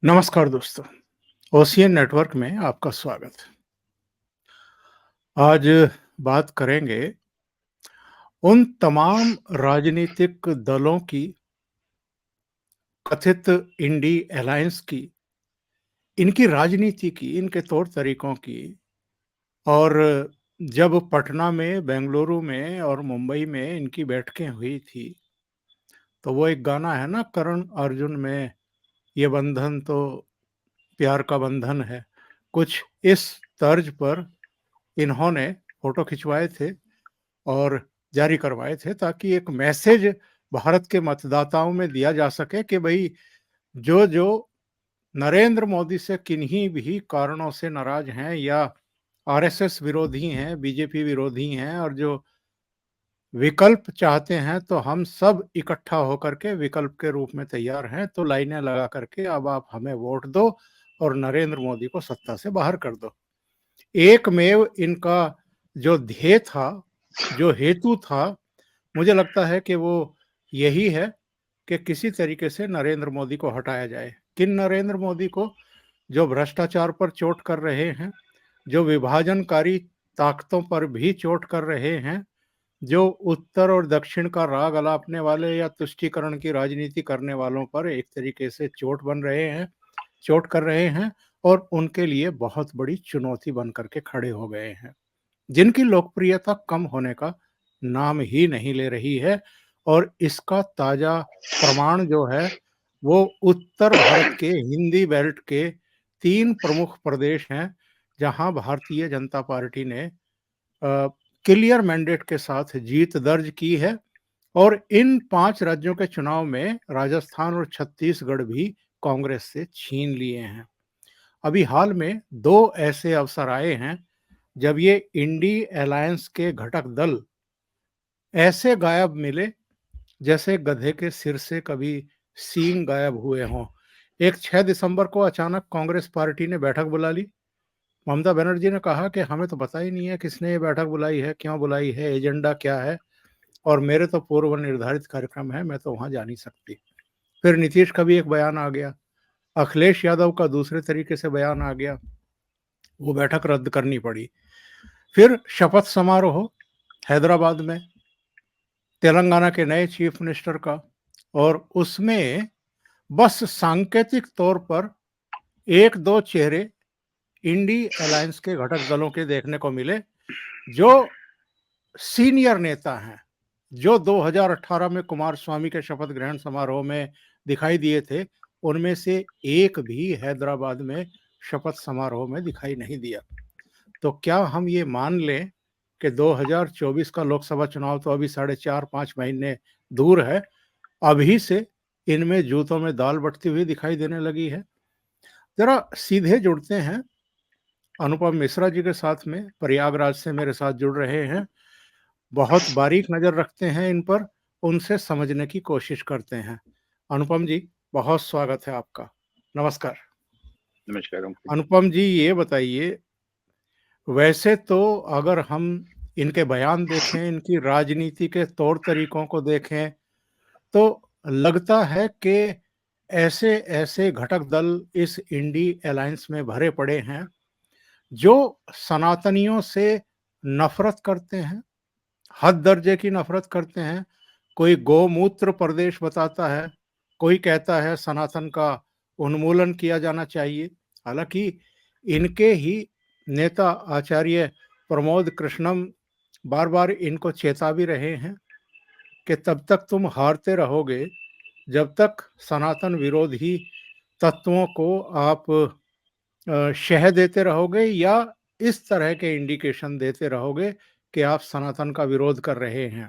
नमस्कार दोस्तों, ocean network में आपका स्वागत। आज बात करेंगे उन तमाम राजनीतिक दलों की कथित इंडी अलायंस की, इनकी राजनीति की, इनके तौर तरीकों की। और जब पटना में, बेंगलुरु में और मुंबई में इनकी बैठकें हुई थी, तो वो एक गाना है ना करण अर्जुन में, ये बंधन तो प्यार का बंधन है। कुछ इस तर्ज पर इन्होंने फोटो खिंचवाए थे और जारी करवाए थे ताकि एक मैसेज भारत के मतदाताओं में दिया जा सके कि भई जो नरेंद्र मोदी से किन्हीं भी कारणों से नाराज हैं या आरएसएस विरोधी हैं, बीजेपी विरोधी हैं और जो विकल्प चाहते हैं, तो हम सब इकट्ठा होकर के विकल्प के रूप में तैयार हैं। तो लाइनें लगा करके अब आप हमें वोट दो और नरेंद्र मोदी को सत्ता से बाहर कर दो। एकमेव इनका जो ध्येय था, जो हेतु था, मुझे लगता है कि वो यही है कि किसी तरीके से नरेंद्र मोदी को हटाया जाए। किन नरेंद्र मोदी को? जो भ्रष्टाचार पर चोट कर रहे हैं, जो विभाजनकारी ताकतों पर भी चोट कर रहे हैं, जो उत्तर और दक्षिण का राग अलापने वाले या तुष्टीकरण की राजनीति करने वालों पर एक तरीके से चोट कर रहे हैं और उनके लिए बहुत बड़ी चुनौती बन करके खड़े हो गए हैं। जिनकी लोकप्रियता कम होने का नाम ही नहीं ले रही है। और इसका ताजा प्रमाण जो है, वो उत्तर भारत के हिंदी बेल्ट के 3 प्रमुख प्रदेश हैं, जहां भारतीय जनता पार्टी ने क्लियर मैंडेट के साथ जीत दर्ज की है। और इन 5 राज्यों के चुनाव में राजस्थान और छत्तीसगढ़ भी कांग्रेस से छीन लिए हैं। अभी हाल में 2 ऐसे अवसर आए हैं जब ये इंडी अलायंस के घटक दल ऐसे गायब मिले जैसे गधे के सिर से कभी सींग गायब हुए हों। एक 6 दिसंबर को अचानक कांग्रेस पार्टी ने बैठक बुला ली। ममता बनर्जी ने कहा कि हमें तो पता ही नहीं है किसने ये बैठक बुलाई है, क्यों बुलाई है, एजेंडा क्या है, और मेरे तो पूर्व निर्धारित कार्यक्रम है, मैं तो वहां जा नहीं सकती। फिर नीतीश का भी एक बयान आ गया, अखिलेश यादव का दूसरे तरीके से बयान आ गया, वो बैठक रद्द करनी पड़ी। फिर शपथ समारोह हैदराबाद में तेलंगाना के नए चीफ मिनिस्टर का, और उसमें बस सांकेतिक तौर पर 1-2 चेहरे इंडी अलायंस के घटक दलों के देखने को मिले, जो सीनियर नेता हैं, जो 2018 में कुमारस्वामी के शपथ ग्रहण समारोह में दिखाई दिए थे, उनमें से एक भी हैदराबाद में शपथ समारोह में दिखाई नहीं दिया। तो क्या हम ये मान लें कि 2024 का लोकसभा चुनाव तो अभी साढ़े 4-5 महीने दूर है, अभी से इनमें जूतों में दाल बटती हुई दिखाई देने लगी है? जरा सीधे जुड़ते हैं अनुपम मिश्रा जी के साथ में, प्रयागराज से मेरे साथ जुड़ रहे हैं, बहुत बारीक नज़र रखते हैं इन पर, उनसे समझने की कोशिश करते हैं। अनुपम जी, बहुत स्वागत है आपका। नमस्कार। नमस्कार अंकुर। अनुपम जी, ये बताइए, वैसे तो अगर हम इनके बयान देखें, इनकी राजनीति के तौर तरीकों को देखें, तो लगता है कि ऐसे-ऐसे घटक दल इस इंडी अलायंस में भरे पड़े हैं, जो सनातनियों से नफ़रत करते हैं, हद दर्जे की नफ़रत करते हैं। कोई गोमूत्र प्रदेश बताता है, कोई कहता है सनातन का उन्मूलन किया जाना चाहिए। हालाँकि इनके ही नेता आचार्य प्रमोद कृष्णम बार-बार इनको चेता भी रहे हैं कि तब तक तुम हारते रहोगे, जब तक सनातन विरोधी तत्वों को आप शह देते रहोगे या इस तरह के इंडिकेशन देते रहोगे कि आप सनातन का विरोध कर रहे हैं।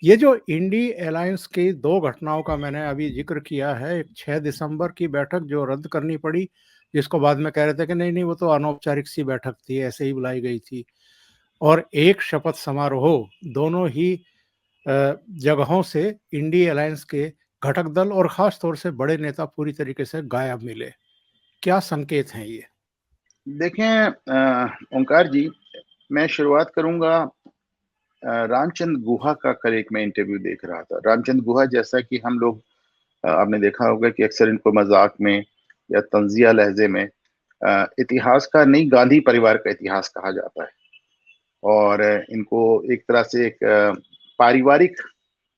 ये जो इंडी अलायंस की 2 घटनाओं का मैंने अभी ज़िक्र किया है, एक 6 दिसंबर की बैठक जो रद्द करनी पड़ी, जिसको बाद में कह रहे थे कि नहीं-नहीं वो तो अनौपचारिक सी बैठक थी, ऐसे ही बुलाई गई थी। और एक शपथ समारोह, दोनों ही जगहों से इंडी अलायंस के घटक दल और ख़ास तौर से बड़े नेता पूरी तरीके से गायब मिले। क्या संकेत हैं ये? देखें ओंकार जी, मैं शुरुआत करूंगा रामचंद्र गुहा का। कल एक मैं इंटरव्यू देख रहा था। रामचंद्र गुहा, जैसा कि हम लोग आपने देखा होगा कि अक्सर इनको मजाक में या तंजिया लहजे में इतिहास का नहीं, गांधी परिवार का इतिहास कहा जाता है। और इनको एक तरह से एक पारिवारिक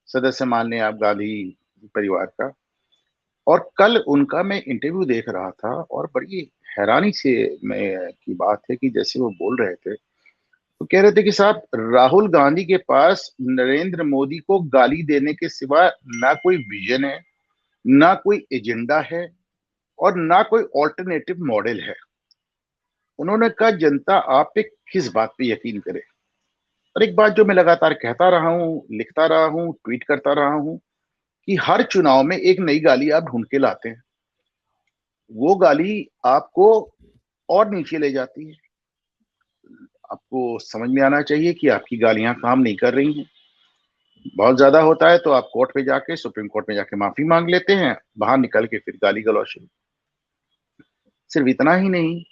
सदस्य मान लें आप गांधी परिवार का। और कल उनका मैं इंटरव्यू देख रहा था और बड़ी हैरानी से मैं की बात है कि जैसे वो बोल रहे थे, वो कह रहे थे कि साहब, राहुल गांधी के पास नरेंद्र मोदी को गाली देने के सिवा ना कोई विजन है, ना कोई एजेंडा है, और ना कोई ऑल्टरनेटिव मॉडल है। उन्होंने कहा जनता आप पे किस बात पे यकीन करे। और एक बात जो मैं लगातार कहता रहा हूं, लिखता रहा हूं, ट्वीट करता रहा हूं, कि हर चुनाव में एक नई गाली आप ढूंढ के लाते हैं। वो गाली आपको और नीचे ले जाती है। आपको समझ में आना चाहिए कि आपकी गालियां काम नहीं कर रही हैं। बहुत ज्यादा होता है तो आप कोर्ट पे जाके, सुप्रीम कोर्ट में जाके माफी मांग लेते हैं, बाहर निकल के फिर गाली गलौज शुरू। सिर्फ इतना ही नहीं,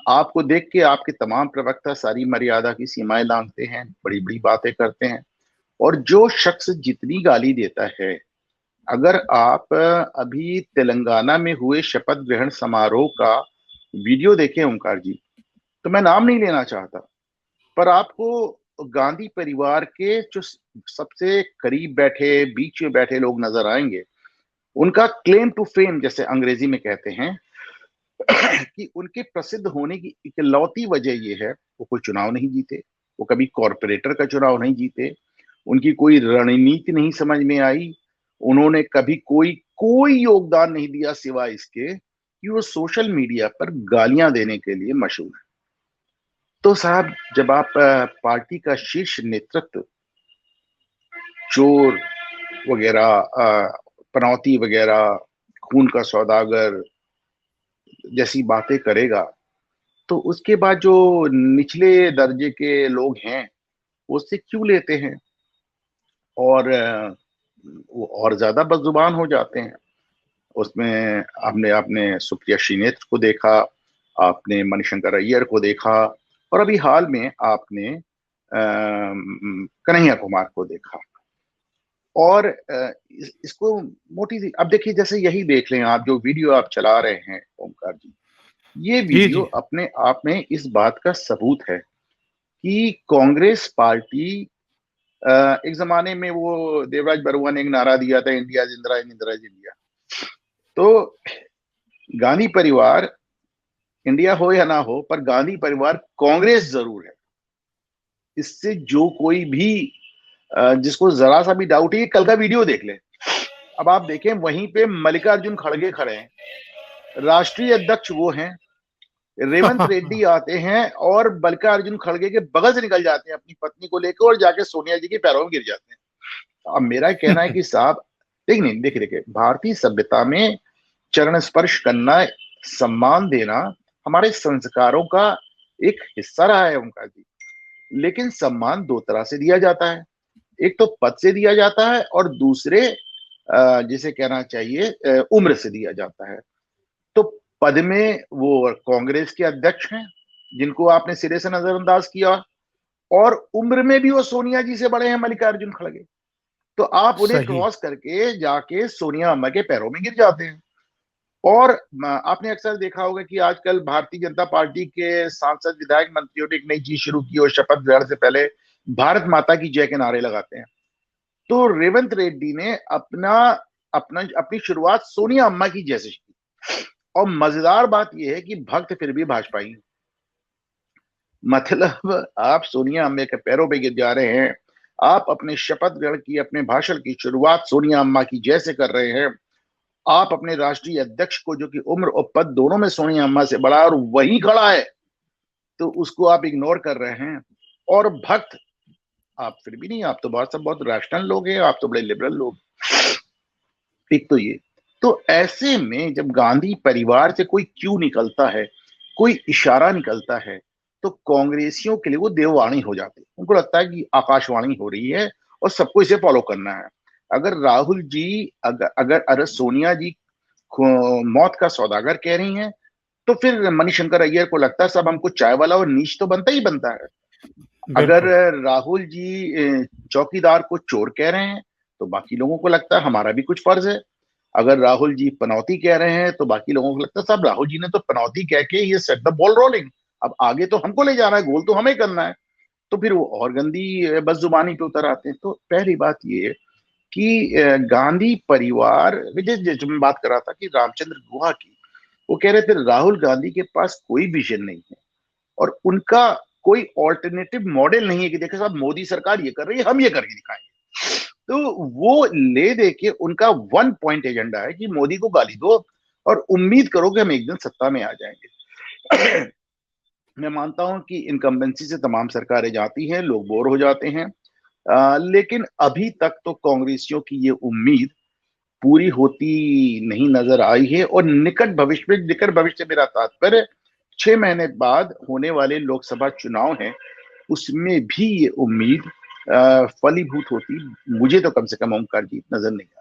आपको देख के आपके तमाम प्रवक्ता सारी मर्यादा की सीमाएं लांघते हैं, बड़ी बड़ी बातें करते हैं। और जो शख्स जितनी गाली देता है, अगर आप अभी तेलंगाना में हुए शपथ ग्रहण समारोह का वीडियो देखें ओंकार जी, तो मैं नाम नहीं लेना चाहता, पर आपको गांधी परिवार के जो सबसे करीब बैठे, बीच में बैठे लोग नजर आएंगे। उनका क्लेम टू फेम, जैसे अंग्रेजी में कहते हैं, कि उनके प्रसिद्ध होने की इकलौती वजह यह है, वो कोई चुनाव नहीं जीते, वो कभी कॉरपोरेटर का चुनाव नहीं जीते, उनकी कोई रणनीति नहीं समझ में आई, उन्होंने कभी कोई कोई योगदान नहीं दिया सिवाय इसके कि वो सोशल मीडिया पर गालियां देने के लिए मशहूर है। तो साहब, जब आप पार्टी का शीर्ष नेतृत्व चोर वगैरह, पनौती वगैरह, खून का सौदागर जैसी बातें करेगा, तो उसके बाद जो निचले दर्जे के लोग हैं वो उससे क्यों लेते हैं, और वो और ज्यादा बदजुबान हो जाते हैं। उसमें आपने आपने सुप्रिया श्रीनेत्र को देखा, आपने मणिशंकर अय्यर को देखा, और अभी हाल में आपने कन्हैया कुमार को देखा। और इसको मोटी सी, अब देखिए, जैसे यही देख लें आप, जो वीडियो आप चला रहे हैं ओमकार जी, ये जी, वीडियो जी। अपने आप में इस बात का सबूत है कि कांग्रेस पार्टी, एक जमाने में वो देवराज बरुआ ने एक नारा दिया था, इंडिया जिंद्रा इंदिरा इंडिया। तो गांधी परिवार, इंडिया हो या ना हो, पर गांधी परिवार कांग्रेस जरूर है। इससे जो कोई भी जिसको जरा सा भी डाउट है, कल का वीडियो देख ले। अब आप देखें, वहीं पे मल्लिकार्जुन खड़गे खड़े हैं, राष्ट्रीय अध्यक्ष वो हैं, रेवंत रेड्डी आते हैं और मल्लिकार्जुन खड़गे के बगल से निकल जाते हैं अपनी पत्नी को लेकर, और जाके सोनिया जी के पैरों में गिर जाते हैं। अब मेरा कहना है कि साहब, देखिए नहीं, देखिए देखिए, भारतीय सभ्यता में चरण स्पर्श करना, सम्मान देना हमारे संस्कारों का एक हिस्सा रहा है उनका जी। लेकिन सम्मान दो तरह से दिया जाता है, एक तो पद से दिया जाता है, और दूसरे जिसे कहना चाहिए उम्र से दिया जाता है। तो पद में वो कांग्रेस के अध्यक्ष हैं जिनको आपने सिरे से नजरअंदाज किया, और उम्र में भी वो सोनिया जी से बड़े हैं, मल्लिकार्जुन खड़गे। तो आप उन्हें सही। क्रॉस करके जाके सोनिया अम्मा के पैरों में गिर जाते हैं। और आपने अक्सर देखा होगा कि आजकल भारतीय जनता पार्टी के सांसद, विधायक, मंत्रियों ने एक नई चीज शुरू की, और शपथ ग्रहण से पहले भारत माता की जय के नारे लगाते हैं। तो रेवंत रेड्डी ने अपना अपना अपनी शुरुआत सोनिया अम्मा की जैसे की। और मजेदार बात यह है कि भक्त फिर भी भाजपाई हैं। मतलब आप सोनिया अम्मा के पैरों पे गिर जा रहे हैं, आप अपने शपथ ग्रहण की, अपने भाषण की शुरुआत सोनिया अम्मा की जैसे कर रहे हैं, आप अपने राष्ट्रीय अध्यक्ष को, जो कि उम्र और पद दोनों में सोनिया अम्मा से बड़ा और वही खड़ा है, तो उसको आप इग्नोर कर रहे हैं। और भक्त आप फिर भी नहीं, आप तो बहुत रैशनल लोग हैं, आप तो बड़े लिबरल लोग। एक तो ये, तो ऐसे में जब गांधी परिवार से कोई क्यों निकलता है, कोई इशारा निकलता है, तो कांग्रेसियों के लिए वो देववाणी हो जाती है। उनको लगता है कि आकाशवाणी हो रही है और सबको इसे फॉलो करना है। अगर राहुल जी, अगर सोनिया जी मौत का सौदागर कह रही हैं, तो फिर मणिशंकर अय्यर को लगता है सब हमको चाय वाला और नीच तो बनता ही बनता है। अगर बिल्कुल। राहुल जी चौकीदार को चोर कह रहे हैं, तो बाकी लोगों को लगता है हमारा भी कुछ फर्ज है। अगर राहुल जी पनौती कह रहे हैं तो बाकी लोगों को लगता है साहब राहुल जी ने तो पनौती कह के ये सेट द बॉल रोलिंग, अब आगे तो हमको ले जाना है, गोल तो हमें करना है। तो फिर वो और गंदी बदजुबानी पे उतर आते हैं। तो पहली बात ये कि गांधी परिवार, जो मैं बात कर रहा था कि रामचंद्र गुहा की, वो कह रहे थे राहुल गांधी के पास कोई विजन नहीं है और उनका कोई ऑल्टरनेटिव मॉडल नहीं है कि देखो साहब मोदी सरकार ये कर रही है, हम ये करके दिखाएंगे। तो वो ले दे के उनका वन पॉइंट एजेंडा है कि मोदी को गाली दो और उम्मीद करो कि हम एक दिन सत्ता में आ जाएंगे। मैं मानता हूं कि इनकम्बेंसी से तमाम सरकारें जाती हैं, लोग बोर हो जाते हैं, लेकिन अभी तक तो कांग्रेसियों की ये उम्मीद पूरी होती नहीं नजर आई है। और निकट भविष्य मेरा तात्पर्य 6 महीने बाद होने वाले लोकसभा चुनाव हैं, उसमें भी ये उम्मीद फलीभूत होती मुझे तो कम से कम ओमकार जी नजर नहीं आ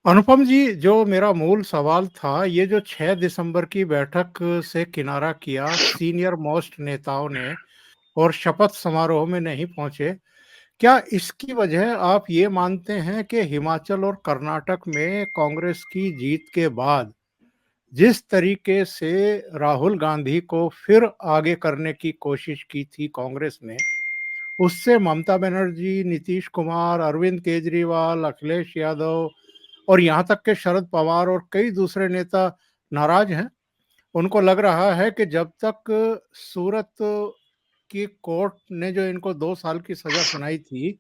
अनुपम जी, जो मेरा मूल सवाल था, ये जो 6 दिसंबर की बैठक से किनारा किया सीनियर मोस्ट नेताओं ने और शपथ समारोह में नहीं पहुंचे, क्या इसकी वजह आप ये मानते हैं कि हिमाचल और कर्नाटक में कांग्रेस की जीत के बाद जिस तरीके से राहुल गांधी को फिर आगे करने की कोशिश की थी कांग्रेस ने, उससे ममता बनर्जी, नीतीश कुमार, अरविंद केजरीवाल, अखिलेश यादव और यहाँ तक के शरद पवार और कई दूसरे नेता नाराज हैं? उनको लग रहा है कि जब तक सूरत की कोर्ट ने जो इनको 2 साल की सजा सुनाई थी,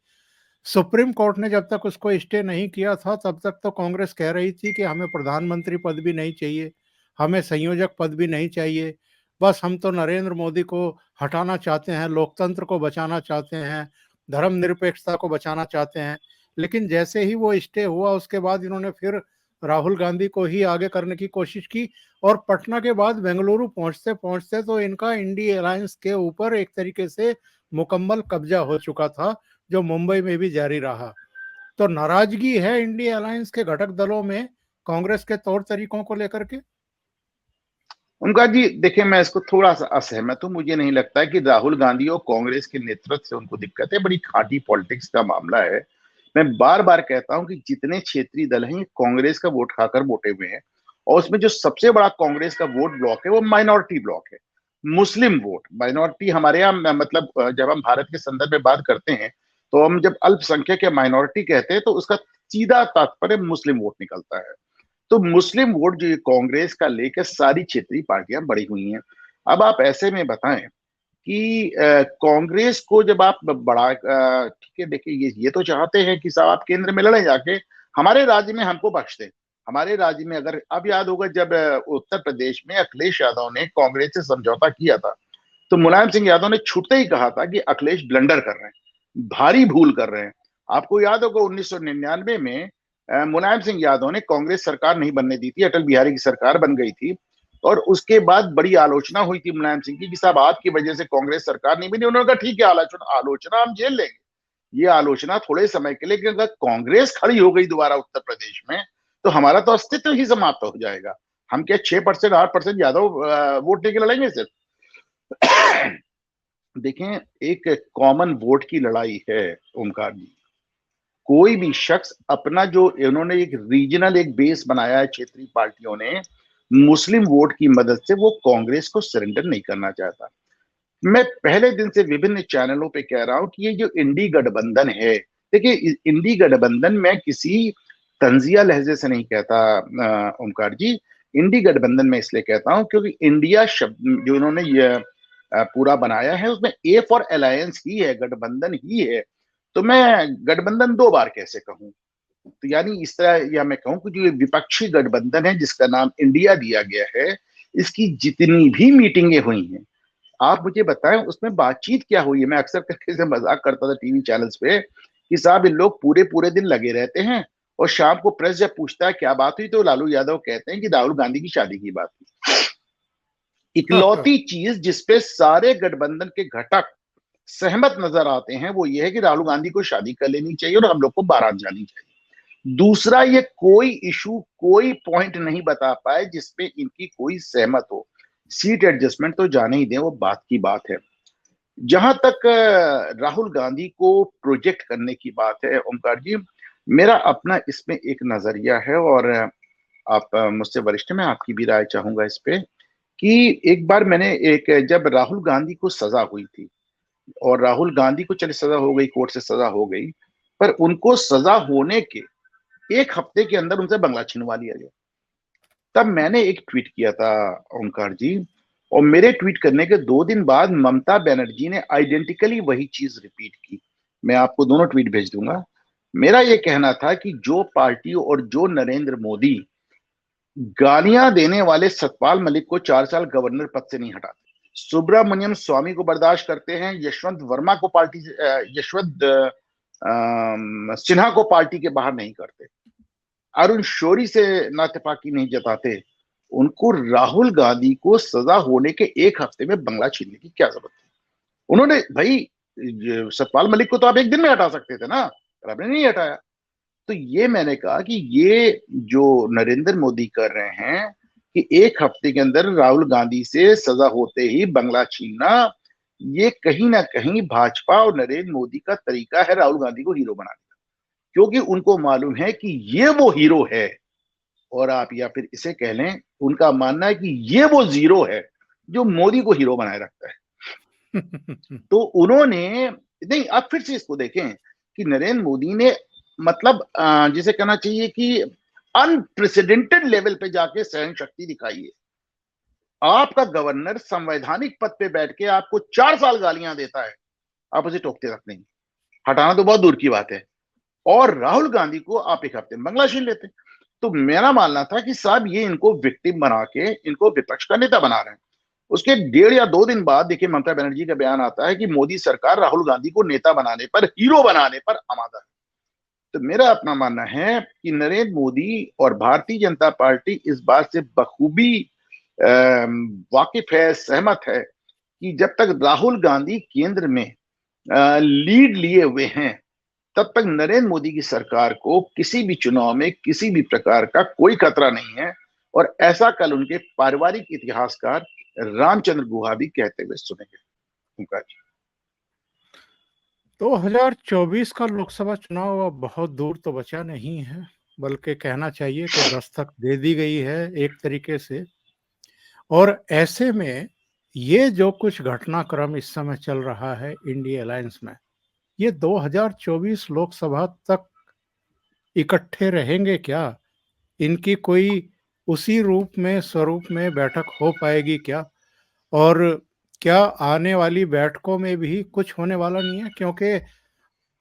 सुप्रीम कोर्ट ने जब तक उसको स्टे नहीं किया था, तब तक तो कांग्रेस कह रही थी कि हमें प्रधानमंत्री पद भी नहीं चाहिए, हमें संयोजक पद भी नहीं चाहिए, बस हम तो नरेंद्र मोदी को हटाना चाहते हैं, लोकतंत्र को बचाना चाहते हैं, धर्मनिरपेक्षता को बचाना चाहते हैं। लेकिन जैसे ही वो स्टे हुआ, उसके बाद इन्होंने फिर राहुल गांधी को ही आगे करने की कोशिश की और पटना के बाद बेंगलुरु पहुंचते पहुंचते तो इनका इंडी अलायंस के ऊपर एक तरीके से मुकम्मल कब्जा हो चुका था, जो मुंबई में भी जारी रहा। तो नाराजगी है इंडिया अलायंस के घटक दलों में कांग्रेस के तौर तरीकों को लेकर के? उनका जी देखिए, मैं इसको थोड़ा सा असहमत हूं। मुझे नहीं लगता है कि राहुल गांधी और कांग्रेस के नेतृत्व से उनको दिक्कत है, बड़ी खाटी पॉलिटिक्स का मामला है। मैं बार बार कहता हूं कि जितने क्षेत्रीय दल हैं ये कांग्रेस का वोट खाकर वोटे हुए हैं, और उसमें जो सबसे बड़ा कांग्रेस का वोट ब्लॉक है वो माइनॉरिटी ब्लॉक है, मुस्लिम वोट। माइनॉरिटी हमारे यहाँ मतलब जब हम भारत के संदर्भ में बात करते हैं तो हम जब अल्पसंख्यक या माइनॉरिटी कहते हैं तो उसका सीधा तात्पर्य मुस्लिम वोट निकलता है। तो मुस्लिम वोट जो कांग्रेस का लेकर सारी क्षेत्रीय पार्टियां बढ़ी हुई हैं। अब आप ऐसे में बताएं कि कांग्रेस को जब आप बढ़ा, ठीक है, देखिए ये तो चाहते हैं कि साहब आप केंद्र में लड़े जाके, हमारे राज्य में हमको बख्श दें। हमारे राज्य में अगर अब याद होगा जब उत्तर प्रदेश में अखिलेश यादव ने कांग्रेस से समझौता किया था, तो मुलायम सिंह यादव ने छूटते ही कहा था कि अखिलेश ब्लंडर कर रहे हैं, भारी भूल कर रहे हैं। आपको याद होगा 1999 में मुलायम सिंह यादव ने कांग्रेस सरकार नहीं बनने दी थी, अटल बिहारी की सरकार बन गई थी, और उसके बाद बड़ी आलोचना हुई थी मुलायम सिंह की कि साहब आपकी वजह से कांग्रेस सरकार नहीं बनी। उन्होंने कहा ठीक है, आलोचना आलोचना हम झेल लेंगे, ये आलोचना थोड़े समय के लिए, कि अगर कांग्रेस खड़ी हो गई दोबारा उत्तर प्रदेश में तो हमारा तो अस्तित्व ही समाप्त हो जाएगा। हम क्या 6% 8% ज्यादा वोट लेके लड़ेंगे सिर्फ? देखें, एक कॉमन वोट की लड़ाई है ओमकार जी। कोई भी शख्स अपना जो इन्होंने एक रीजनल एक बेस बनाया है क्षेत्रीय पार्टियों ने, मुस्लिम वोट की मदद से वो कांग्रेस को सरेंडर नहीं करना चाहता। मैं पहले दिन से विभिन्न चैनलों पे कह रहा हूं कि ये जो इंडी गठबंधन है, देखिए इंडी गठबंधन में किसी तंजिया लहजे से नहीं कहता ओमकार जी। इंडी गठबंधन में इसलिए कहता हूं क्योंकि इंडिया शब्द जो इन्होंने ये पूरा बनाया है उसमें ए फॉर अलायंस ही है, गठबंधन ही है। तो मैं गठबंधन दो बार कैसे कहूं? तो यानी इस तरह या मैं कहूं कि जो ये विपक्षी गठबंधन है जिसका नाम इंडिया दिया गया है, इसकी जितनी भी मीटिंगें हुई हैं, आप मुझे बताएं उसमें बातचीत क्या हुई है। मैं अक्सर करके से मजाक करता था टीवी चैनल्स पे कि साहब इन लोग पूरे पूरे दिन लगे रहते हैं और शाम को प्रेस जब पूछता है क्या बात हुई तो लालू यादव कहते हैं कि राहुल गांधी की शादी की बात हुई। इकलौती चीज जिसपे सारे गठबंधन के घटक सहमत नजर आते हैं वो ये है कि राहुल गांधी को शादी कर लेनी चाहिए और हम लोग को बारात जानी चाहिए। दूसरा, ये कोई इशू कोई पॉइंट नहीं बता पाए जिसपे इनकी कोई सहमत हो। सीट एडजस्टमेंट तो जाने ही दें, वो बात की बात है। जहां तक राहुल गांधी को प्रोजेक्ट करने की बात है ओमकार जी, मेरा अपना इसमें एक नजरिया है, और आप मुझसे वरिष्ठ, मैं आपकी भी राय चाहूंगा इस पे, कि एक बार मैंने जब राहुल गांधी को सजा हुई थी, और राहुल गांधी को चलिए सजा हो गई, कोर्ट से सजा हो गई, पर उनको सजा होने के एक हफ्ते के अंदर उनसे बंगला छीनवा लिया गया। तब मैंने एक ट्वीट किया था, ओंकार जी, और मेरे ट्वीट करने के 2 दिन बाद ममता बनर्जी ने आइडेंटिकली वही चीज रिपीट की। मैं आपको दोनों ट्वीट भेज दूंगा। मेरा यह कहना था कि जो पार्टी और जो नरेंद्र मोदी गालियां देने वाले सतपाल मलिक को 4 साल गवर्नर पद से नहीं हटाते, सुब्रमण्यम स्वामी को बर्दाश्त करते हैं, यशवंत वर्मा को पार्टी से यशवंत सिन्हा को पार्टी के बाहर नहीं करते, अरुण शौरी से नातेपाकी नहीं जताते, उनको राहुल गांधी को सजा होने के एक हफ्ते में बंगला छीनने की क्या जरूरत थी? उन्होंने भाई, सतपाल मलिक को तो आप एक दिन में हटा सकते थे ना, पर आपने नहीं हटाया। तो ये मैंने कहा कि ये जो नरेंद्र मोदी कर रहे हैं कि एक हफ्ते के अंदर राहुल गांधी से सजा होते ही बंगला छीनना, ये कहीं ना कहीं भाजपा और नरेंद्र मोदी का तरीका है राहुल गांधी को हीरो बनाने का, क्योंकि उनको मालूम है कि ये वो हीरो है, और आप या फिर इसे कह लें, उनका मानना है कि ये वो जीरो है जो मोदी को हीरो बनाए रखता है। तो उन्होंने, नहीं, आप फिर से इसको देखें कि नरेंद्र मोदी ने, मतलब जिसे कहना चाहिए कि अनप्रेसिडेंटेड लेवल पे जाके सहन शक्ति दिखाई है। आपका गवर्नर संवैधानिक पद पे बैठ के आपको 4 साल गालियां देता है, आप उसे टोकते तक नहीं, हटाना तो बहुत दूर की बात है, और राहुल गांधी को आप एक हफ्ते में बंगला छीन लेते। तो मेरा मानना था कि साहब ये इनको विक्टिम बना के इनको विपक्ष का नेता बना रहे हैं। उसके 1.5 या 2 दिन बाद देखिए ममता बनर्जी का बयान आता है कि मोदी सरकार राहुल गांधी को नेता बनाने पर, हीरो बनाने पर आमादा है। तो मेरा अपना मानना है कि नरेंद्र मोदी और भारतीय जनता पार्टी इस बात से बखूबी वाकिफ है, सहमत है, कि जब तक राहुल गांधी केंद्र में लीड लिए हुए हैं, तब तक नरेंद्र मोदी की सरकार को किसी भी चुनाव में किसी भी प्रकार का कोई खतरा नहीं है। और ऐसा कल उनके पारिवारिक इतिहासकार रामचंद्र गुहा भी कहते हुए सुनेंगे। उनका 2024 का लोकसभा चुनाव अब बहुत दूर तो बचा नहीं है, बल्कि कहना चाहिए कि दस्तक दे दी गई है एक तरीके से। और ऐसे में ये जो कुछ घटनाक्रम इस समय चल रहा है इंडिया अलायंस में, ये 2024 लोकसभा तक इकट्ठे रहेंगे क्या? इनकी कोई उसी रूप में, स्वरूप में बैठक हो पाएगी क्या? और क्या आने वाली बैठकों में भी कुछ होने वाला नहीं है? क्योंकि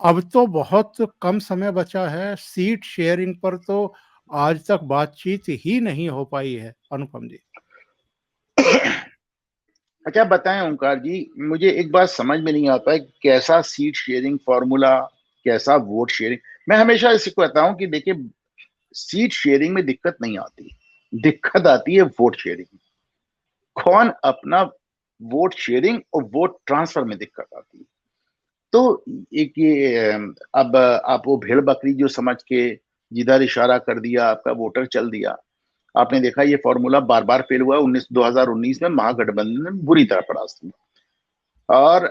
अब तो बहुत कम समय बचा है, सीट शेयरिंग पर तो आज तक बातचीत ही नहीं हो पाई है, अनुपम जी। अच्छा बताएं ओंकार जी, मुझे एक बात समझ में नहीं आता है, कैसा सीट शेयरिंग फॉर्मूला, कैसा वोट शेयरिंग। मैं हमेशा इसे कहता हूं कि देखिए, सीट शेयरिंग में दिक्कत नहीं आती, दिक्कत आती है वोट शेयरिंग। कौन अपना वोट शेयरिंग और वोट ट्रांसफर में दिक्कत आती है। तो एक ये अब आप वो भेड़ बकरी जो समझ के जिधर इशारा कर दिया आपका वोटर चल दिया, आपने देखा ये फॉर्मूला बार बार फेल हुआ। 2019 में महागठबंधन ने बुरी तरह परास्त हुआ। और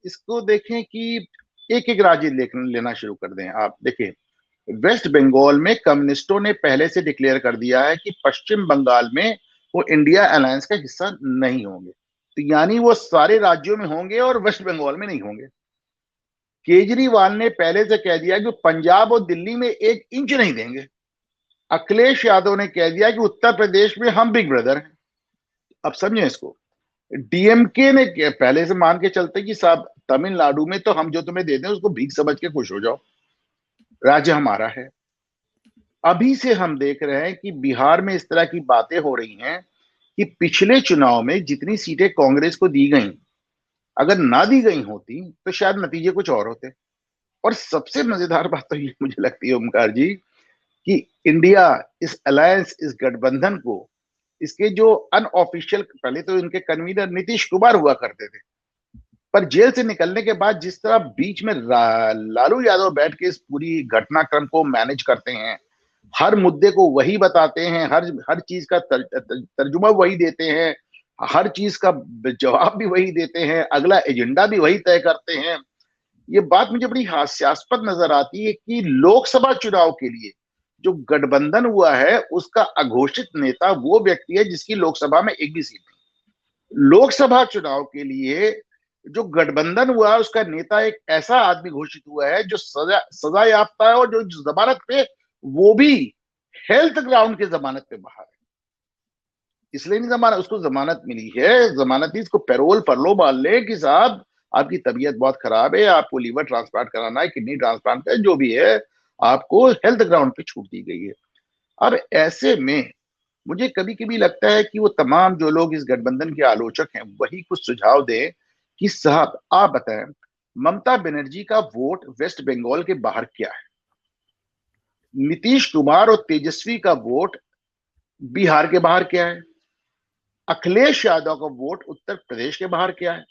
इसको देखें कि एक एक राज्य लेना शुरू कर दें। आप देखें, वेस्ट बंगाल में कम्युनिस्टों ने पहले से डिक्लेयर कर दिया है कि पश्चिम बंगाल में वो इंडिया अलायंस का हिस्सा नहीं होंगे। तो यानी वो सारे राज्यों में होंगे और वेस्ट बंगाल में नहीं होंगे। केजरीवाल ने पहले से कह दिया कि पंजाब और दिल्ली में 1 इंच नहीं देंगे। अखिलेश यादव ने कह दिया कि उत्तर प्रदेश में हम बिग ब्रदर हैं। अब समझे इसको। डीएमके ने पहले से मान के चलते कि साहब तमिलनाडु में तो हम जो तुम्हें दे दें उसको भीख समझ के खुश हो जाओ, राज्य हमारा है। अभी से हम देख रहे हैं कि बिहार में इस तरह की बातें हो रही हैं कि पिछले चुनाव में जितनी सीटें कांग्रेस को दी गई, अगर ना दी गई होती तो शायद नतीजे कुछ और होते। और सबसे मजेदार बात तो ये मुझे लगती है ओमकार जी, कि इंडिया इस अलायंस, इस गठबंधन को, इसके जो अनऑफिशियल, पहले तो इनके कन्वीनर नीतीश कुमार हुआ करते थे, पर जेल से निकलने के बाद जिस तरह बीच में लालू यादव बैठ के इस पूरी घटनाक्रम को मैनेज करते हैं, हर मुद्दे को वही बताते हैं, हर हर चीज का तर्जुमा वही देते हैं, हर चीज का जवाब भी वही देते हैं, अगला एजेंडा भी वही तय करते हैं। ये बात मुझे बड़ी हास्यास्पद नजर आती है कि लोकसभा चुनाव के लिए जो गठबंधन हुआ है उसका अघोषित नेता वो व्यक्ति है जिसकी लोकसभा में एक भी सीट नहीं। लोकसभा चुनाव के लिए जो गठबंधन हुआ उसका नेता एक ऐसा आदमी घोषित हुआ है जो सजा याफ्ता है, और जो जमानत पे, वो भी हेल्थ ग्राउंड के जमानत पे बाहर है। इसलिए नहीं जमानत, उसको जमानत मिली है, जमानती इसको पैरोल पर लो, मान ले कि साहब आपकी तबीयत बहुत खराब है, आपको लीवर ट्रांसप्लांट कराना है, किडनी ट्रांसप्लांट है, जो भी है, आपको हेल्थ ग्राउंड पे छूट दी गई है। अब ऐसे में मुझे कभी कभी लगता है कि वो तमाम जो लोग इस गठबंधन के आलोचक हैं वही कुछ सुझाव दें कि साहब आप बताएं, ममता बनर्जी का वोट वेस्ट बंगाल के बाहर क्या है, नीतीश कुमार और तेजस्वी का वोट बिहार के बाहर क्या है, अखिलेश यादव का वोट उत्तर प्रदेश के बाहर क्या है।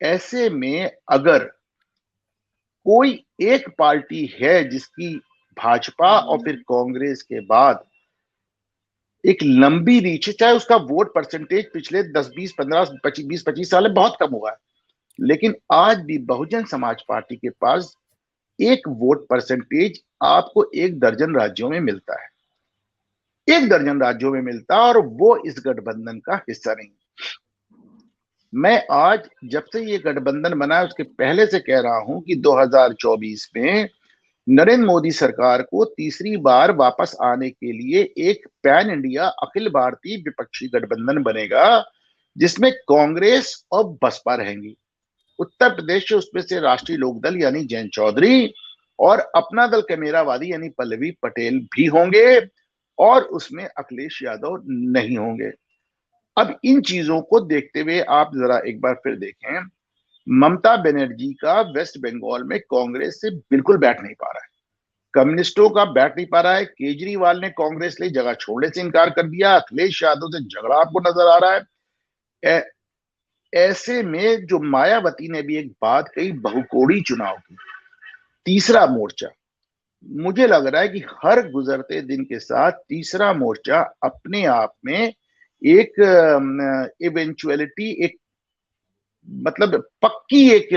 ऐसे में अगर कोई एक पार्टी है जिसकी भाजपा और फिर कांग्रेस के बाद एक लंबी रीच है, चाहे उसका वोट परसेंटेज पिछले 10 20 15 25 साल में बहुत कम हुआ है, लेकिन आज भी बहुजन समाज पार्टी के पास एक वोट परसेंटेज आपको एक दर्जन राज्यों में मिलता है, एक दर्जन राज्यों में मिलता है, और वो इस गठबंधन का हिस्सा नहीं। मैं आज जब से ये गठबंधन बना है उसके पहले से कह रहा हूं कि 2024 में नरेंद्र मोदी सरकार को तीसरी बार वापस आने के लिए एक पैन इंडिया अखिल भारतीय विपक्षी गठबंधन बनेगा जिसमें कांग्रेस और बसपा रहेंगी। उत्तर प्रदेश से उसमें से राष्ट्रीय लोकदल यानी जयंत चौधरी और अपना दल कैमेरावादी यानी पल्लवी पटेल भी होंगे, और उसमें अखिलेश यादव नहीं होंगे। अब इन चीजों को देखते हुए आप जरा एक बार फिर देखें, ममता बनर्जी का वेस्ट बंगाल में कांग्रेस से बिल्कुल बैठ नहीं पा रहा है, कम्युनिस्टों का बैठ नहीं पा रहा है, केजरीवाल ने कांग्रेस लिए जगह छोड़ने से इनकार कर दिया, अखिलेश यादव से झगड़ा आपको नजर आ रहा है। ऐसे में जो मायावती ने भी एक बात कही बहुकोड़ी चुनाव की, तीसरा मोर्चा, मुझे लग रहा है कि हर गुजरते दिन के साथ तीसरा मोर्चा अपने आप में एक इवेंचुअलिटी, एक मतलब पक्की एक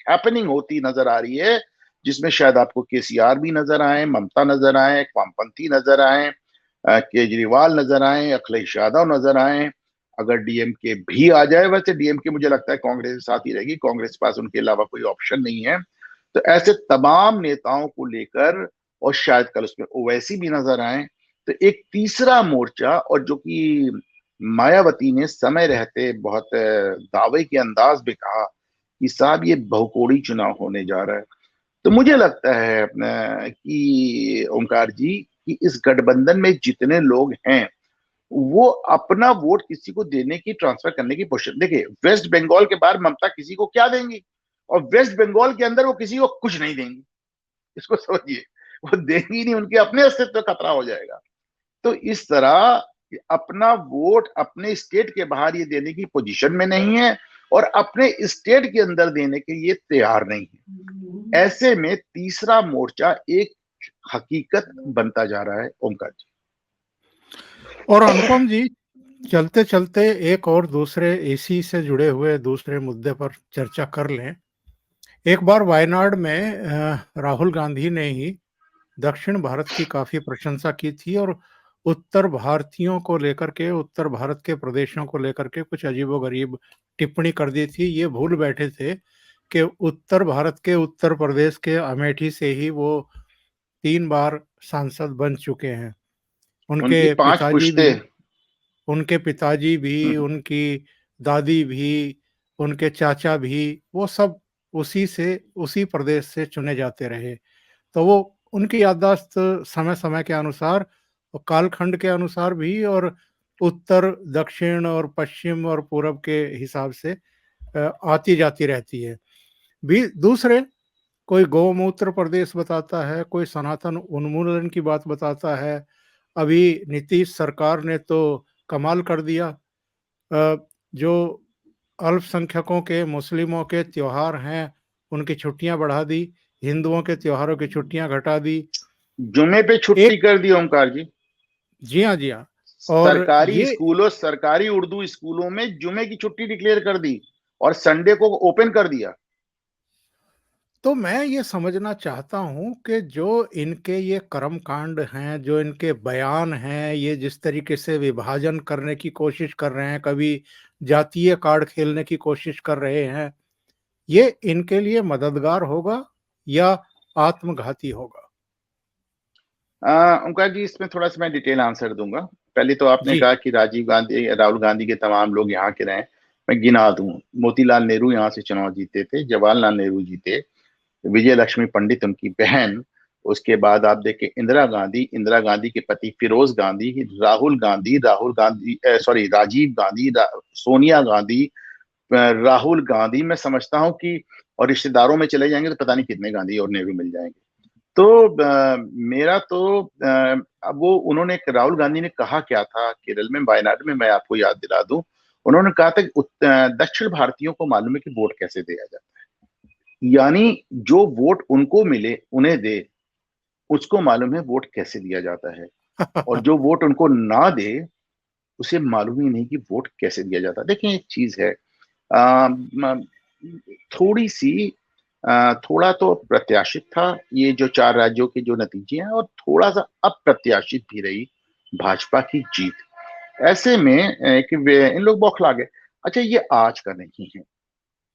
हैपनिंग होती नजर आ रही है, जिसमें शायद आपको केसीआर भी नजर आए, ममता नजर आए, वामपंथी नजर आए, केजरीवाल नजर आए, अखिलेश यादव नजर आए, अगर डीएमके भी आ जाए, वैसे डीएमके मुझे लगता है कांग्रेस के साथ ही रहेगी, कांग्रेस के पास उनके अलावा कोई ऑप्शन नहीं है। तो ऐसे तमाम नेताओं को लेकर, और शायद कल उसमें ओवैसी भी नजर आए, तो एक तीसरा मोर्चा, और जो कि मायावती ने समय रहते बहुत दावे के अंदाज में कहा कि साहब ये बहुकोड़ी चुनाव होने जा रहा है। तो मुझे लगता है कि ओंकार जी कि इस गठबंधन में जितने लोग हैं वो अपना वोट किसी को देने की, ट्रांसफर करने की कोशिश, देखिए वेस्ट बंगाल के बाहर ममता किसी को क्या देंगी, और वेस्ट बंगाल के अंदर वो किसी को कुछ नहीं देंगी, इसको समझिए, वो देंगी नहीं, उनके अपने अस्तित्व खतरा हो जाएगा। तो इस तरह अपना वोट अपने स्टेट के बाहर ये देने की पोजीशन में नहीं है, और अपने स्टेट के अंदर देने के लिए तैयार नहीं है। ऐसे में तीसरा मोर्चा एक हकीकत बनता जा रहा है ओमकार जी। और अनुपम जी, चलते चलते एक और दूसरे इसी से जुड़े हुए दूसरे मुद्दे पर चर्चा कर लें। एक बार वायनाड में राहुल गांधी ने ही दक्षिण भारत की काफी प्रशंसा की थी, और उत्तर भारतीयों को लेकर के, उत्तर भारत के प्रदेशों को लेकर के कुछ अजीबोगरीब टिप्पणी कर दी थी। ये भूल बैठे थे कि उत्तर भारत के उत्तर प्रदेश के अमेठी से ही वो 3 बार सांसद बन चुके हैं। उनकी उनके 5 पिताजी पुश्ते। भी उनके पिताजी भी, उनकी दादी भी, उनके चाचा भी, वो सब उसी प्रदेश से चुने जाते रहे। तो वो उनकी याददाश्त समय समय के अनुसार और कालखंड के अनुसार भी, और उत्तर, दक्षिण और पश्चिम और पूरब के हिसाब से आती जाती रहती है। भी दूसरे, कोई गौमूत्र प्रदेश बताता है, कोई सनातन उन्मूलन की बात बताता है। अभी नीतीश सरकार ने तो कमाल कर दिया, जो अल्पसंख्यकों के, मुस्लिमों के त्योहार हैं उनकी छुट्टियां बढ़ा दी, हिंदुओं के त्योहारों की छुट्टियां घटा दी। जुमे पे छुट्टी एक, कर दी ओमकार जी। जी हाँ, जी हाँ। और सरकारी ये, स्कूलों, सरकारी उर्दू स्कूलों में जुमे की छुट्टी डिक्लेयर कर दी, और संडे को ओपन कर दिया। तो मैं ये समझना चाहता हूँ कि जो इनके ये कर्मकांड हैं, जो इनके बयान हैं, ये जिस तरीके से विभाजन करने की कोशिश कर रहे हैं, कभी जातीय कार्ड खेलने की कोशिश कर रहे हैं, ये इनके लिए मददगार होगा या आत्मघाती होगा? ओंकार जी, इसमें थोड़ा-सा मैं डिटेल आंसर दूँगा। पहले तो आपने जी। कहा कि राजीव गांधी, राहुल गांधी के तमाम लोग यहाँ के रहे। मैं गिना दूँ, मोतीलाल नेहरू यहाँ से चुनाव जीते थे, जवाहरलाल नेहरू जीते, विजय लक्ष्मी पंडित उनकी बहन, उसके बाद आप देखें इंदिरा गांधी के पति फिरोज गांधी, राहुल गांधी सॉरी राजीव गांधी, सोनिया गांधी, राहुल गांधी, मैं समझता हूँ कि और रिश्तेदारों में चले जाएंगे तो पता नहीं कितने गांधी और नेहरू मिल जाएंगे। तो मेरा तो अब वो उन्होंने, राहुल गांधी ने कहा क्या था केरल में, वायनाड में, मैं आपको याद दिला दूं। उन्होंने कहा था कि दक्षिण भारतीयों को मालूम है कि वोट कैसे दिया जाता है, यानी जो वोट उनको मिले उन्हें दे, उसको मालूम है वोट कैसे दिया जाता है। और जो वोट उनको ना दे, उसे मालूम ही नहीं कि वोट कैसे दिया जाता है। देखें, एक चीज है, थोड़ी सी थोड़ा तो प्रत्याशित था ये जो 4 राज्यों के जो नतीजे हैं, और थोड़ा सा अप्रत्याशित भी रही भाजपा की जीत। ऐसे में कि इन लोग बौखला गए। अच्छा, ये आज का नहीं है।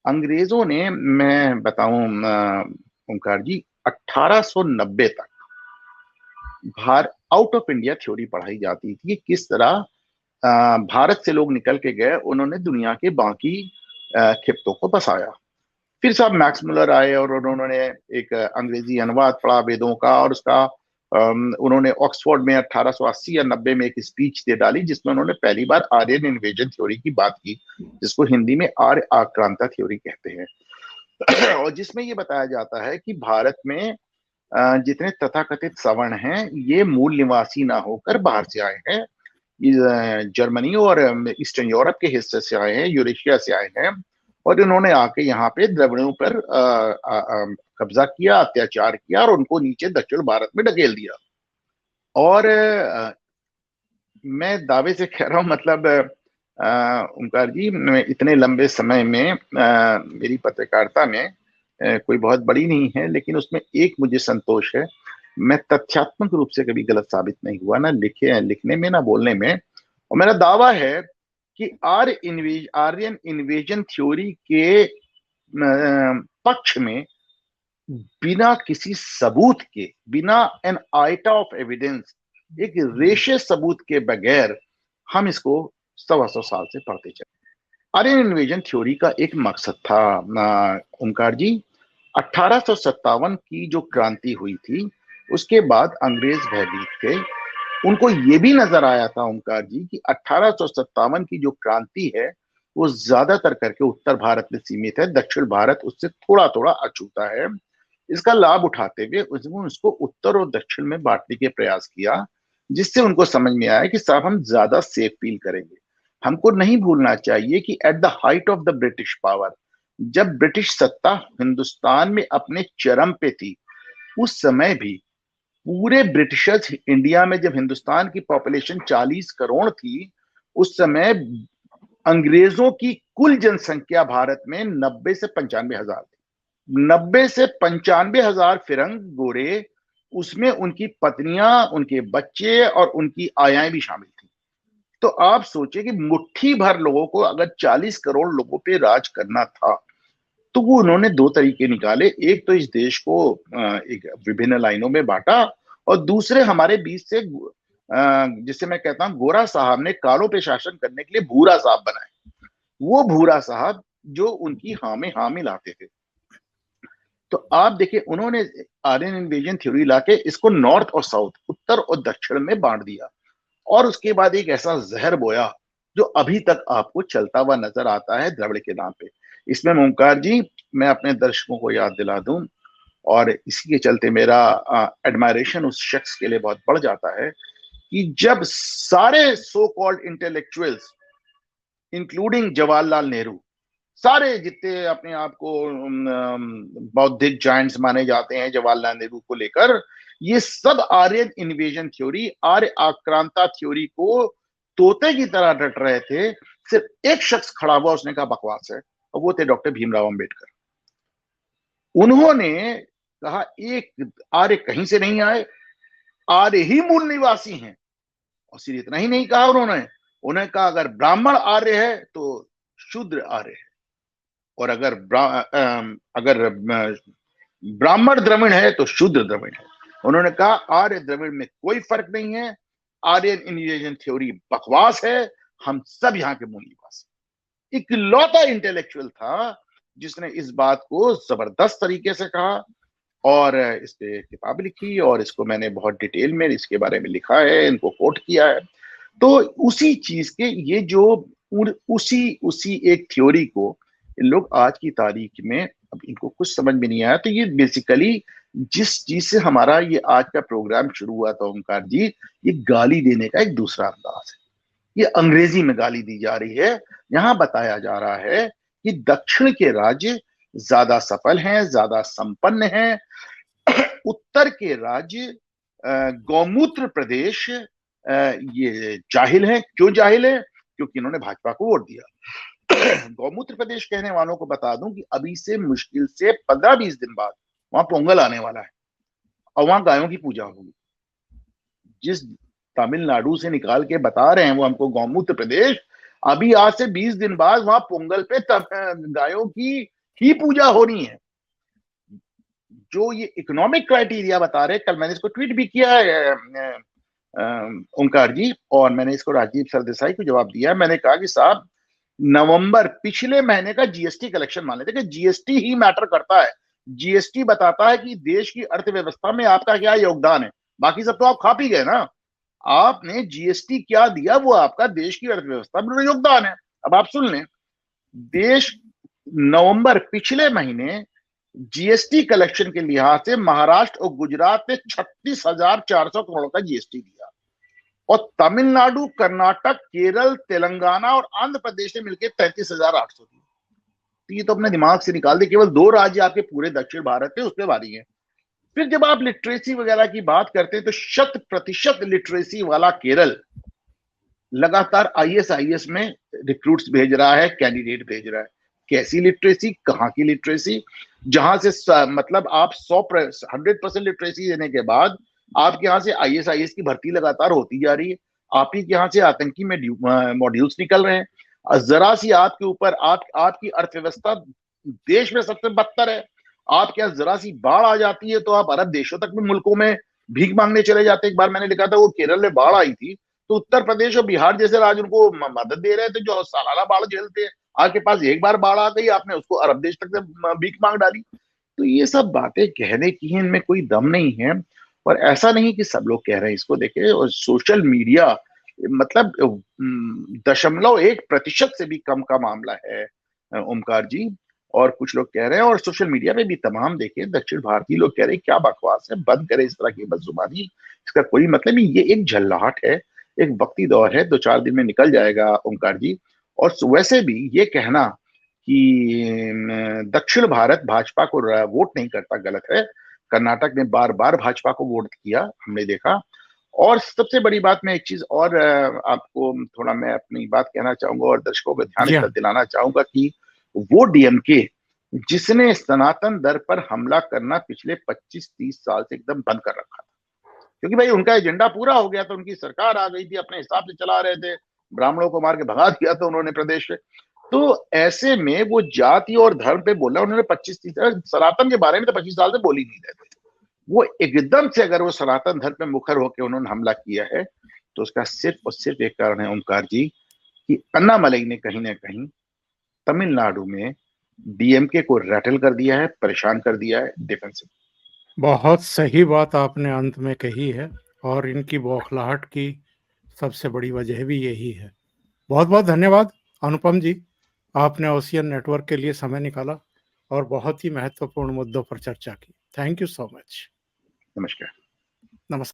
अंग्रेजों ने, मैं बताऊं ओंकार जी, 1890 तक बाहर आउट ऑफ इंडिया थ्योरी पढ़ाई जाती थी। किस तरह भारत से लोग निकल के गए, उन्होंने दुनिया के बाकी खित्तों को बसाया। फिर साहब मैक्स मुलर आए और उन्होंने एक अंग्रेजी अनुवाद पढ़ा वेदों का, और उसका उन्होंने ऑक्सफोर्ड में 1880 या 90 में एक स्पीच दे डाली, जिसमें उन्होंने पहली बार आर्यन इन्वेजन थ्योरी की बात की, जिसको हिंदी में आर्य आक्रांता थ्योरी कहते हैं। और जिसमें ये बताया जाता है कि भारत में जितने तथाकथित सवर्ण हैं, ये मूल निवासी ना होकर बाहर से आए हैं, जर्मनी और ईस्टर्न यूरोप के हिस्से से आए हैं, यूरेशिया से आए हैं, और इन्होंने आके यहाँ पे द्रविड़ों पर कब्जा किया, अत्याचार किया, और उनको नीचे दक्षिण भारत में ढकेल दिया। और मैं दावे से कह रहा हूँ, मतलब ओंकार जी, इतने लंबे समय में मेरी पत्रकारिता में कोई बहुत बड़ी नहीं है, लेकिन उसमें एक मुझे संतोष है, मैं तथ्यात्मक रूप से कभी गलत साबित नहीं हुआ, ना लिखने में ना बोलने में। और मेरा दावा है कि आर्यन इन्वेजन थ्योरी के पक्ष में, बिना किसी सबूत के, बिना एन आइटा ऑफ एविडेंस, एक रेशे सबूत के बगैर हम इसको 125 साल से पढ़ते चले। आर्यन इन्वेजन थ्योरी का एक मकसद था ओंकार जी, 1857 की जो क्रांति हुई थी, उसके बाद अंग्रेज भयभीत थे। उनको ये भी नजर आया था ओंकार जी कि 1857 की जो क्रांति है, वो ज्यादातर करके उत्तर भारत में सीमित है, दक्षिण भारत उससे थोड़ा थोड़ा अछूता है। इसका लाभ उठाते हुए उसने उसको उत्तर और दक्षिण में बांटने के प्रयास किया, जिससे उनको समझ में आया कि साहब हम ज्यादा सेफ फील करेंगे। हमको नहीं भूलना चाहिए कि at the height of the British power, जब ब्रिटिश सत्ता हिंदुस्तान में अपने चरम पे थी, उस समय भी पूरे ब्रिटिशर्स इंडिया में, जब हिंदुस्तान की पॉपुलेशन 40 करोड़ थी, उस समय अंग्रेजों की कुल जनसंख्या भारत में 90 से 95 हजार थी। 90 से 95 हजार फिरंग गोरे, उसमें उनकी पत्नियां, उनके बच्चे और उनकी आयाएं भी शामिल थी। तो आप सोचिए कि मुट्ठी भर लोगों को अगर 40 करोड़ लोगों पे राज करना था, तो वो उन्होंने दो तरीके निकाले। एक तो इस देश को एक विभिन्न लाइनों में बांटा, और दूसरे हमारे बीच से जिसे मैं कहता हूं गोरा साहब ने कालों पे शासन करने के लिए भूरा साहब बनाए। वो भूरा साहब जो उनकी हाँ में हाँ मिलाते थे। तो आप देखिए, उन्होंने आर्यन इन्वेजन थ्योरी लाके इसको नॉर्थ और साउथ, उत्तर और दक्षिण में बांट दिया, और उसके बाद एक ऐसा जहर बोया जो अभी तक आपको चलता हुआ नजर आता है द्रविड़ के नाम पे। इसमें ओंकार जी, मैं अपने दर्शकों को याद दिला दूं, और इसी के चलते मेरा एडमायरेशन उस शख्स के लिए बहुत बढ़ जाता है, कि जब सारे so called intellectuals, including Jawaharlal Nehru, सारे जितने अपने आप को बौद्धिक जायंट्स माने जाते हैं जवाहरलाल नेहरू को लेकर, ये सब आर्यन इन्वेजन थ्योरी, आर्य आक्रांता थ्योरी को तोते की तरह रट रहे थे। सिर्फ एक शख्स खड़ा हुआ, उसने कहा बकवास है। और वो थे डॉक्टर भीमराव अंबेडकर। उन्होंने कहा एक आर्य कहीं से नहीं आए, आर्य ही मूल निवासी हैं। और सिर्फ इतना ही नहीं कहा उन्होंने कहा अगर ब्राह्मण आर्य है तो शूद्र आर्य है, और अगर ब्राह्मण द्रविड़ है तो शूद्र द्रविड़ है। उन्होंने कहा आर्य द्रविड़ में कोई फर्क नहीं है, आर्यन इन्वेजन थ्योरी बकवास है, हम सब यहाँ के मूल निवासी। इकलौता इंटेलेक्चुअल था जिसने इस बात को जबरदस्त तरीके से कहा और इस पे किताब लिखी, और इसको मैंने बहुत डिटेल में इसके बारे में लिखा है, इनको कोट किया है। तो उसी चीज के ये जो उसी एक थ्योरी को लोग आज की तारीख में, अब इनको कुछ समझ में नहीं आया, तो ये बेसिकली जिस चीज से हमारा ये आज का प्रोग्राम शुरू हुआ था ओमकार जी, ये गाली देने का एक दूसरा अंदाज है। ये अंग्रेजी में गाली दी जा रही है। यहां बताया जा रहा है कि दक्षिण के राज्य ज्यादा सफल हैं, ज्यादा संपन्न हैं, उत्तर के राज्य गौमूत्र प्रदेश ये जाहिल हैं। क्यों जाहिल है? क्योंकि इन्होंने भाजपा को वोट दिया। गौमूत्र प्रदेश कहने वालों को बता दूं कि अभी से मुश्किल से 15-20 दिन बाद वहां पोंगल आने वाला है और वहां गायों की पूजा होगी। जिस तमिलनाडु से निकाल के बता रहे हैं वो हमको गौमूत्र प्रदेश, अभी आज से 20 दिन बाद वहां पोंगल पे गायों की ही पूजा होनी है। जो ये इकोनॉमिक क्राइटेरिया बता रहे, कल मैंने इसको ट्वीट भी किया है ओंकार जी, और मैंने इसको राजीव सरदेसाई को जवाब दिया। मैंने कहा कि साहब नवंबर पिछले महीने का जीएसटी कलेक्शन मान लेते, जीएसटी ही मैटर करता है। जीएसटी बताता है कि देश की अर्थव्यवस्था में आपका क्या योगदान है, बाकी सब तो आप खा पी गए ना। आपने जीएसटी क्या दिया वो आपका देश की अर्थव्यवस्था में योगदान है। अब आप सुन लें, देश नवंबर पिछले महीने जीएसटी कलेक्शन के लिहाज से महाराष्ट्र और गुजरात ने 36,400 करोड़ का जीएसटी दिया, और तमिलनाडु, कर्नाटक, केरल, तेलंगाना और आंध्र प्रदेश ने मिलकर 33,800 दिए। तो ये तो अपने दिमाग से निकाल दे, केवल 2 राज्य आपके पूरे दक्षिण भारत में उसमें भारी है। फिर जब आप लिटरेसी वगैरह की बात करते हैं तो 100% लिटरेसी वाला केरल लगातार आईएएस में रिक्रूट्स भेज रहा है, कैंडिडेट भेज रहा है। कैसी लिटरेसी, कहां की लिटरेसी? जहां से मतलब आप 100% लिटरेसी देने के बाद आपके यहां से आईएएस की भर्ती लगातार होती जा रही है। आप ही के यहां से आतंकी में मॉड्यूल्स निकल रहे हैं। जरा सी आपके ऊपर आपकी अर्थव्यवस्था देश में सबसे बदतर है। आपके यहाँ जरा सी बाढ़ आ जाती है तो आप अरब देशों तक में मुल्कों में भीख मांगने चले जाते हैं। एक बार मैंने लिखा था वो केरल में बाढ़ आई थी तो उत्तर प्रदेश और बिहार जैसे राज्य उनको मदद दे रहे थे जो सालाना बाढ़ झेलते हैं। आपके पास एक बार बाढ़ आ गई, आपने उसको अरब देश तक से भीख मांग डाली। तो ये सब बातें कहने की है, इनमें कोई दम नहीं है। और ऐसा नहीं कि सब लोग कह रहे हैं, इसको देखे, और सोशल मीडिया मतलब 0.1% से भी कम का मामला है ओमकार जी। और कुछ लोग कह रहे हैं, और सोशल मीडिया पे भी तमाम देखे दक्षिण भारतीय लोग कह रहे हैं क्या बकवास है, बंद करें इस तरह की बदजुबानी, इसका कोई मतलब नहीं। ये एक झल्लाहट है, एक वक्ती दौर है, 2-4 दिन में निकल जाएगा ओमकार जी। और वैसे भी ये कहना कि दक्षिण भारत भाजपा को वोट नहीं करता गलत है। कर्नाटक ने बार बार भाजपा को वोट किया, हमने देखा। और सबसे बड़ी बात, मैं एक चीज और आपको थोड़ा मैं अपनी बात कहना चाहूंगा और दर्शकों को ध्यान दिलाना चाहूंगा कि वो डीएमके जिसने सनातन धर्म पर हमला करना पिछले 25-30 साल से एकदम बंद कर रखा था, क्योंकि भाई उनका एजेंडा पूरा हो गया था, उनकी सरकार आ गई थी, अपने हिसाब से चला रहे थे, ब्राह्मणों को मार के भगा दिया था उन्होंने प्रदेश से। तो ऐसे में वो जाति और धर्म पे बोला उन्होंने 25-30 साल, सनातन के बारे में तो 25 साल से बोल ही नहीं रहे थे। वो एकदम से अगर वो सनातन धर्म पे मुखर होकर उन्होंने हमला किया है तो उसका सिर्फ और सिर्फ एक कारण है ओमकार जी कि अन्नामलई ने कहीं ना कहीं तमिलनाडु में डीएमके को रैटल कर दिया है, परेशान कर दिया है डिफेंसिव। बहुत सही बात आपने अंत में कही है, और इनकी बौखलाहट की सबसे बड़ी वजह भी यही है। बहुत बहुत धन्यवाद अनुपम जी, आपने ओशियन नेटवर्क के लिए समय निकाला और बहुत ही महत्वपूर्ण मुद्दों पर चर्चा की। Thank you so much. नमस्कार।